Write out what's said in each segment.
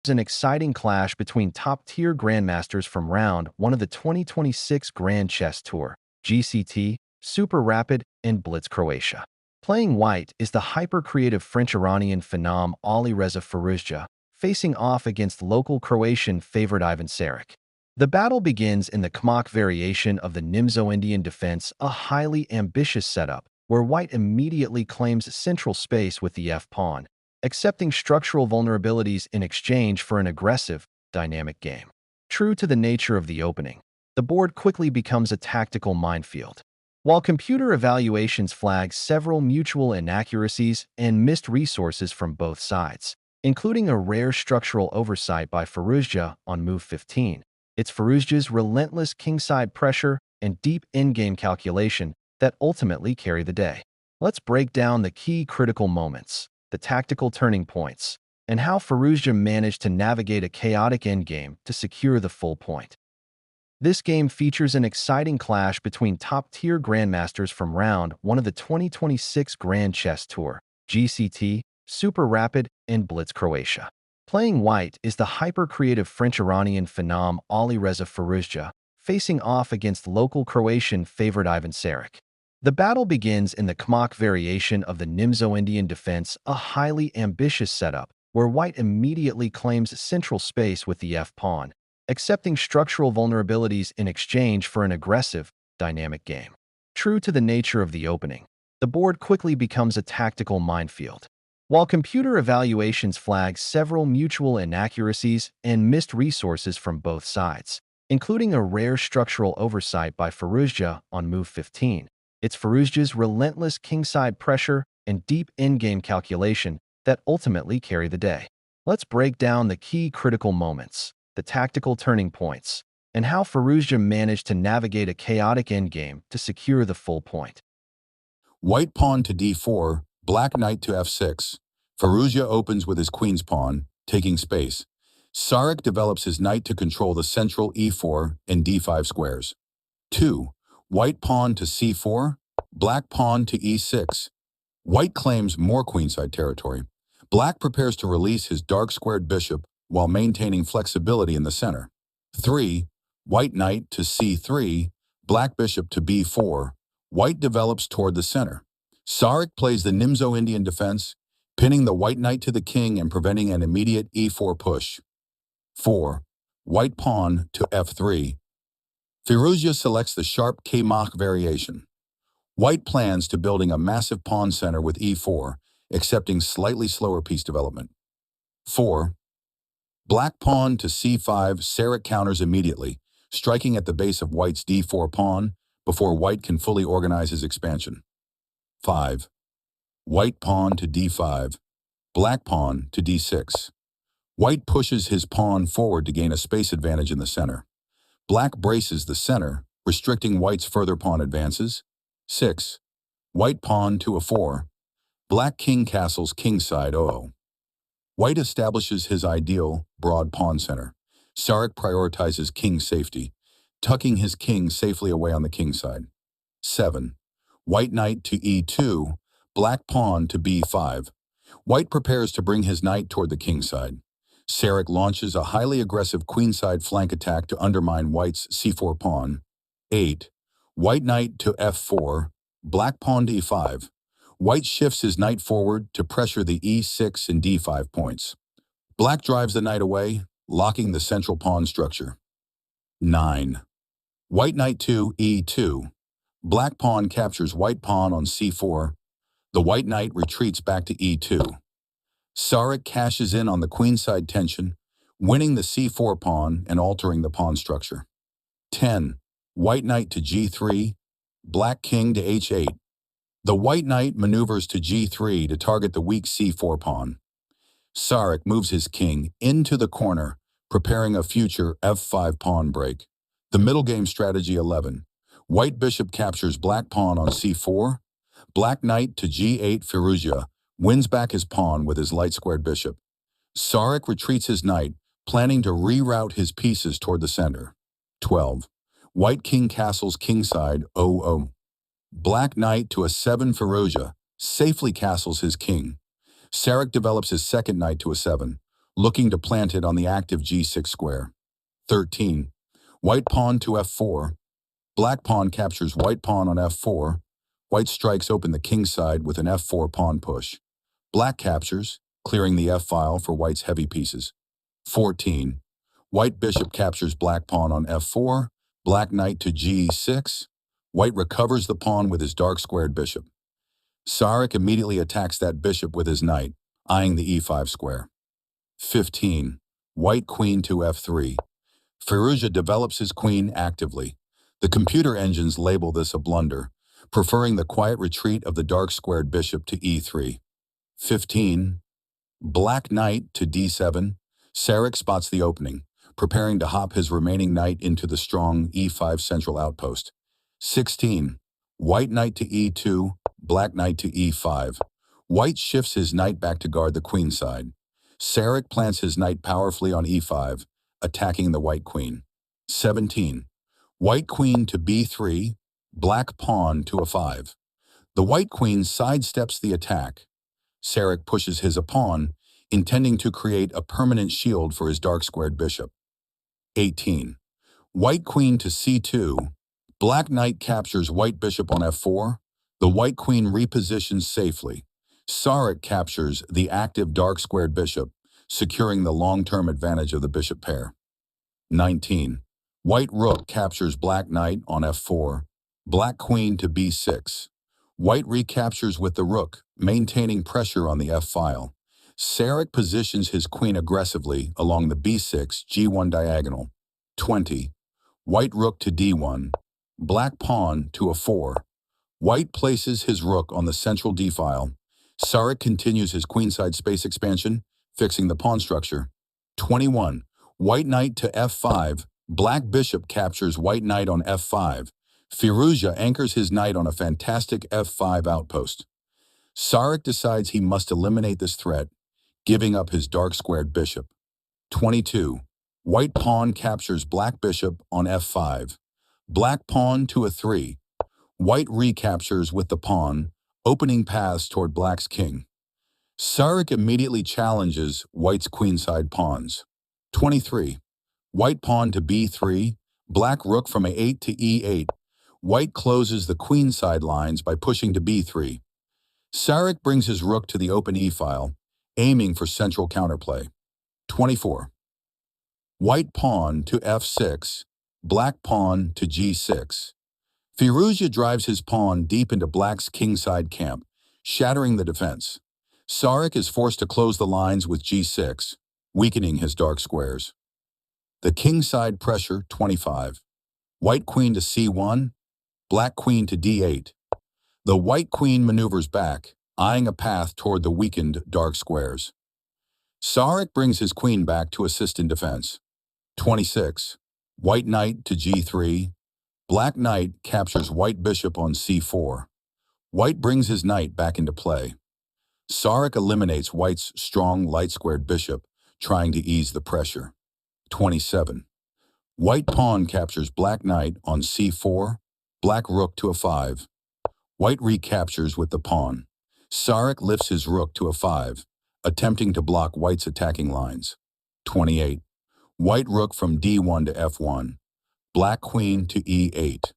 an exciting clash between top-tier grandmasters from round one of the 2026 Grand Chess Tour, GCT, Super Rapid, and Blitz Croatia. Playing white is the hyper-creative French-Iranian phenom Alireza Firouzja, facing off against local Croatian favorite Ivan Saric. The battle begins in the Kmoch Variation of the Nimzo-Indian Defense, a highly ambitious setup, where white immediately claims central space with the f-pawn, accepting structural vulnerabilities in exchange for an aggressive, dynamic game. True to the nature of the opening, the board quickly becomes a tactical minefield. While computer evaluations flag several mutual inaccuracies and missed resources from both sides, including a rare structural oversight by Firouzja on move 15, it's Firouzja's relentless kingside pressure and deep endgame calculation that ultimately carry the day. Let's break down the key critical moments, the tactical turning points, and how Firouzja managed to navigate a chaotic endgame to secure the full point. This game features an exciting clash between top-tier grandmasters from round one of the 2026 Grand Chess Tour, GCT, Super Rapid, and Blitz Croatia. Playing white is the hyper-creative French-Iranian phenom Alireza Firouzja, facing off against local Croatian favorite Ivan Saric. The battle begins in the Kmoch Variation of the Nimzo-Indian Defense, a highly ambitious setup, where white immediately claims central space with the f-pawn, accepting structural vulnerabilities in exchange for an aggressive, dynamic game. True to the nature of the opening, the board quickly becomes a tactical minefield. While computer evaluations flag several mutual inaccuracies and missed resources from both sides, including a rare structural oversight by Firouzja on move 15, it's Firouzja's relentless kingside pressure and deep endgame calculation that ultimately carry the day. Let's break down the key critical moments, the tactical turning points, and how Firouzja managed to navigate a chaotic endgame to secure the full point. White pawn to d4, black knight to f6. Firouzja opens with his queen's pawn, taking space. Saric develops his knight to control the central e4 and d5 squares. 2. White pawn to c4, black pawn to e6. White claims more queenside territory. Black prepares to release his dark-squared bishop while maintaining flexibility in the center. 3. White knight to c3, black bishop to b4. White develops toward the center. Saric plays the Nimzo-Indian defense, pinning the white knight to the king and preventing an immediate e4 push. 4. White pawn to f3. Firouzja selects the sharp Kmoch variation. White plans to building a massive pawn center with e4, accepting slightly slower piece development. 4. Black pawn to c5, Saric counters immediately, striking at the base of white's d4 pawn before white can fully organize his expansion. 5. White pawn to d5, black pawn to d6. White pushes his pawn forward to gain a space advantage in the center. Black braces the center, restricting white's further pawn advances. 6. White pawn to a4. Black king castles kingside 0. White establishes his ideal, broad pawn center. Saric prioritizes king safety, tucking his king safely away on the king side. 7. White knight to e2, black pawn to b5. White prepares to bring his knight toward the king side. Saric launches a highly aggressive queenside flank attack to undermine white's c4 pawn. 8. White knight to f4, black pawn to e5. White shifts his knight forward to pressure the e6 and d5 points. Black drives the knight away, locking the central pawn structure. 9. White knight to e2. Black pawn captures white pawn on c4. The white knight retreats back to e2. Saric cashes in on the queenside tension, winning the c4 pawn and altering the pawn structure. 10. White knight to g3, black king to h8. The white knight maneuvers to g3 to target the weak c4 pawn. Saric moves his king into the corner, preparing a future f5 pawn break. The middle game strategy 11. White bishop captures black pawn on c4. Black knight to g8. Firouzja wins back his pawn with his light-squared bishop. Saric retreats his knight, planning to reroute his pieces toward the center. 12. White king castles kingside 0-0. Black knight to a7. Firouzja safely castles his king. Saric develops his second knight to a7, looking to plant it on the active g6 square. 13. White pawn to f4. Black pawn captures white pawn on f4. White strikes open the king side with an f4 pawn push. Black captures, clearing the f-file for white's heavy pieces. 14. White bishop captures black pawn on f4. Black knight to g6. White recovers the pawn with his dark squared bishop. Saric immediately attacks that bishop with his knight, eyeing the e5 square. 15. White queen to f3. Firouzja develops his queen actively. The computer engines label this a blunder, preferring the quiet retreat of the dark squared bishop to e3. 15. Black knight to d7. Saric spots the opening, preparing to hop his remaining knight into the strong e5 central outpost. 16. White knight to e2. Black knight to e5. White shifts his knight back to guard the queen side. Saric plants his knight powerfully on e5, attacking the white queen. 17. White queen to b3, black pawn to a5. The white queen sidesteps the attack. Saric pushes his pawn, intending to create a permanent shield for his dark squared bishop. 18. White queen to c2, black knight captures white bishop on f4. The white queen repositions safely. Saric captures the active dark squared bishop, securing the long-term advantage of the bishop pair. 19. White rook captures black knight on f4. Black queen to b6. White recaptures with the rook, maintaining pressure on the f-file. Saric positions his queen aggressively along the b6, g1 diagonal. 20. White rook to d1. Black pawn to a4. White places his rook on the central d-file. Saric continues his queenside space expansion, fixing the pawn structure. 21. White knight to f5. Black bishop captures white knight on f5. Firouzja anchors his knight on a fantastic f5 outpost. Saric decides he must eliminate this threat, giving up his dark squared bishop. 22. White pawn captures black bishop on f5. Black pawn to a3. White recaptures with the pawn, opening paths toward black's king. Saric immediately challenges white's queenside pawns. 23. White pawn to b3, black rook from a8 to e8. White closes the queenside lines by pushing to b3. Saric brings his rook to the open e-file, aiming for central counterplay. 24. White pawn to f6, black pawn to g6. Firouzja drives his pawn deep into black's kingside camp, shattering the defense. Saric is forced to close the lines with g6, weakening his dark squares. The kingside pressure, 25. White queen to c1, black queen to d8. The white queen maneuvers back, eyeing a path toward the weakened dark squares. Saric brings his queen back to assist in defense. 26. White knight to g3. Black knight captures white bishop on c4. White brings his knight back into play. Saric eliminates white's strong light-squared bishop, trying to ease the pressure. 27. White pawn captures black knight on c4. Black rook to a5. White recaptures with the pawn. Saric lifts his rook to a5, attempting to block white's attacking lines. 28. White rook from d1 to f1. Black queen to e8.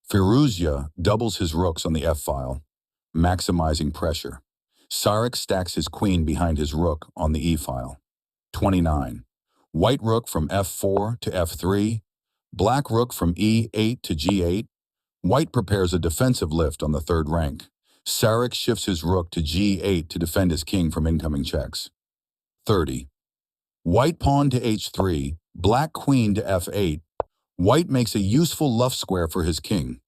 Firouzja doubles his rooks on the f-file, maximizing pressure. Saric stacks his queen behind his rook on the e-file. 29. White rook from f4 to f3. Black rook from e8 to g8. White prepares a defensive lift on the third rank. Saric shifts his rook to g8 to defend his king from incoming checks. 30. White pawn to h3. Black queen to f8. White makes a useful luff square for his king.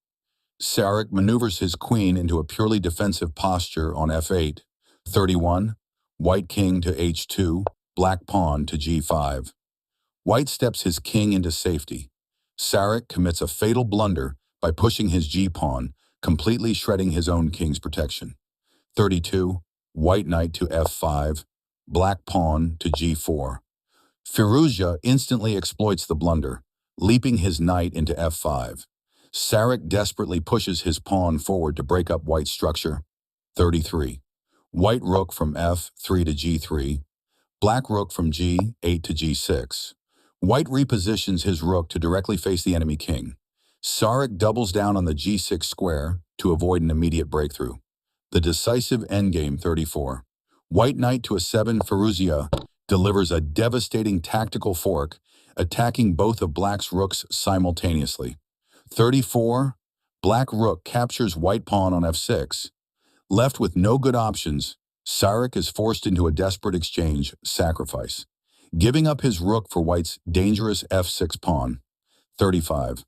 Saric maneuvers his queen into a purely defensive posture on f8. 31. White king to h2. Black pawn to g5. White steps his king into safety. Saric commits a fatal blunder by pushing his g-pawn, completely shredding his own king's protection. 32. White knight to f5. Black pawn to g4. Firouzja instantly exploits the blunder, leaping his knight into f5. Saric desperately pushes his pawn forward to break up white's structure. 33. White rook from f3 to g3. black rook from g8 to g6. White repositions his rook to directly face the enemy king. Saric doubles down on the g6 square to avoid an immediate breakthrough. The decisive endgame 34. White knight to a7. Firouzja delivers a devastating tactical fork, attacking both of black's rooks simultaneously. 34. Black rook captures white pawn on f6. Left with no good options, Saric is forced into a desperate exchange, sacrifice, giving up his rook for white's dangerous f6 pawn. 35.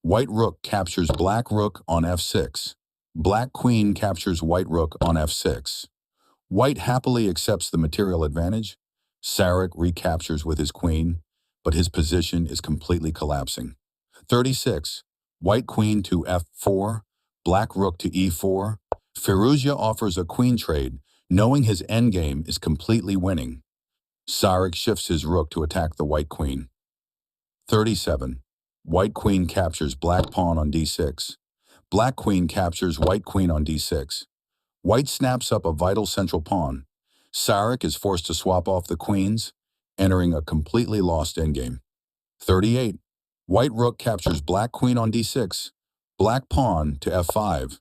White rook captures black rook on f6. Black queen captures white rook on f6. White happily accepts the material advantage. Saric recaptures with his queen, but his position is completely collapsing. 36. White queen to f4. Black rook to e4. Firouzja offers a queen trade, knowing his endgame is completely winning. Saric shifts his rook to attack the white queen. 37. White queen captures black pawn on d6. Black queen captures white queen on d6. White snaps up a vital central pawn. Saric is forced to swap off the queens, entering a completely lost endgame. 38. White rook captures black queen on d6. Black pawn to f5.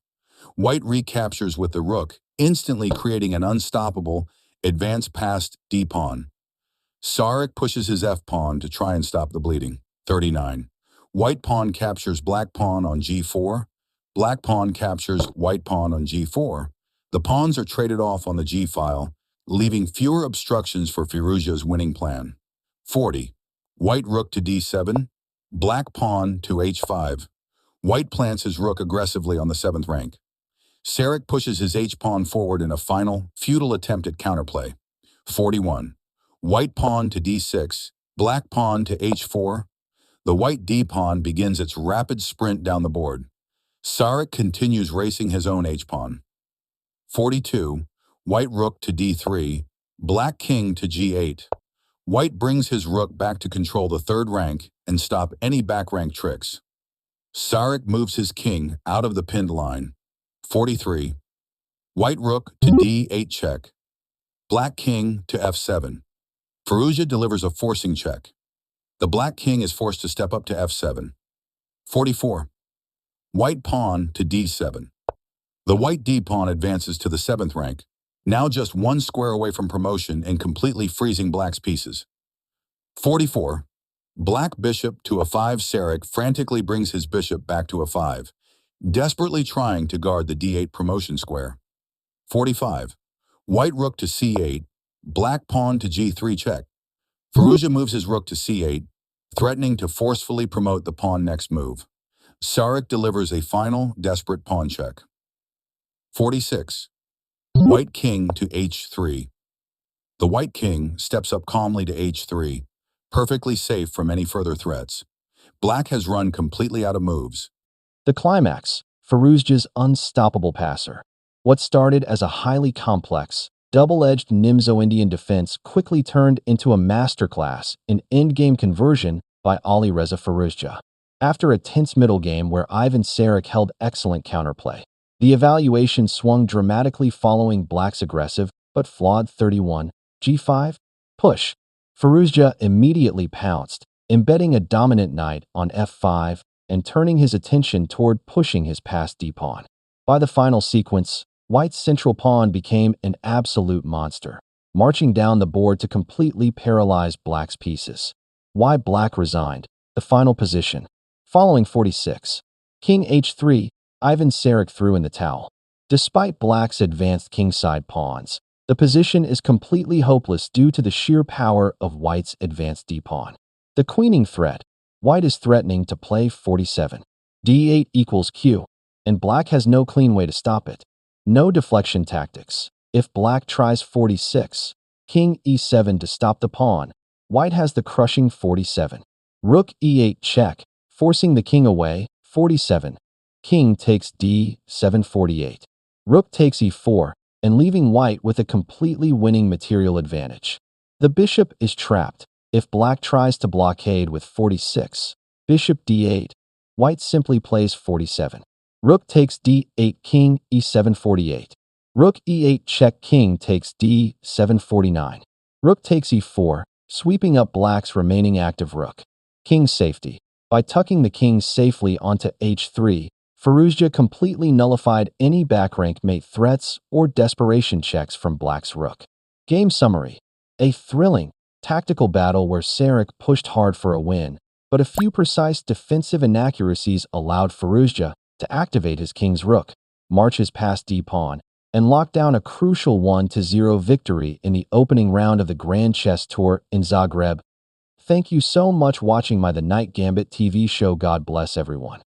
White recaptures with the rook, instantly creating an unstoppable advance past d-pawn. Saric pushes his f-pawn to try and stop the bleeding. 39. White pawn captures black pawn on g4. Black pawn captures white pawn on g4. The pawns are traded off on the g-file, leaving fewer obstructions for Firouzja's winning plan. 40. White rook to d7. Black pawn to h5. White plants his rook aggressively on the 7th rank. Saric pushes his h-pawn forward in a final, futile attempt at counterplay. 41. White pawn to d6, black pawn to h4. The white d-pawn begins its rapid sprint down the board. Saric continues racing his own h-pawn. 42. White rook to d3, black king to g8. White brings his rook back to control the 3rd rank and stop any back rank tricks. Saric moves his king out of the pinned line. 43. White rook to d8 check. Black king to f7. Firouzja delivers a forcing check. The black king is forced to step up to f7. 44. White pawn to d7. The white d-pawn advances to the 7th rank, now just 1 square away from promotion and completely freezing black's pieces. 44. Black bishop to a5. Saric frantically brings his bishop back to a5, desperately trying to guard the d8 promotion square. 45. White rook to c8, black pawn to g3 check. Firouzja moves his rook to c8, threatening to forcefully promote the pawn next move. Saric delivers a final, desperate pawn check. 46. White king to h3. The white king steps up calmly to h3, perfectly safe from any further threats. Black has run completely out of moves. The climax, Firouzja's unstoppable passer. What started as a highly complex, double-edged Nimzo-Indian defense quickly turned into a masterclass in endgame conversion by Alireza Firouzja. After a tense middle game where Ivan Saric held excellent counterplay, the evaluation swung dramatically following black's aggressive but flawed 31 g5 push. Firouzja immediately pounced, embedding a dominant knight on f5 and turning his attention toward pushing his passed d-pawn. By the final sequence, white's central pawn became an absolute monster, marching down the board to completely paralyze black's pieces. Why black resigned, the final position. Following 46. King h3, Ivan Saric threw in the towel. Despite black's advanced kingside pawns, the position is completely hopeless due to the sheer power of white's advanced d-pawn. The queening threat. White is threatening to play 47. d8 equals q, and black has no clean way to stop it. No deflection tactics. If black tries 46, king e7 to stop the pawn, white has the crushing 47. Rook e8 check, forcing the king away, 47. King takes d7 48. Rook takes e4, and leaving white with a completely winning material advantage. The bishop is trapped. If black tries to blockade with 46, bishop d8, white simply plays 47. Rook takes d8, king e7 48. Rook e8 check, king takes d7 49. Rook takes e4, sweeping up black's remaining active rook. King safety. By tucking the king safely onto h3, Firouzja completely nullified any backrank mate threats or desperation checks from black's rook. Game summary. A thrilling, tactical battle where Saric pushed hard for a win, but a few precise defensive inaccuracies allowed Firouzja to activate his king's rook, march his passed d-pawn, and lock down a crucial 1-0 victory in the opening round of the Grand Chess Tour in Zagreb. Thank you so much for watching the Night Gambit TV show. God bless everyone.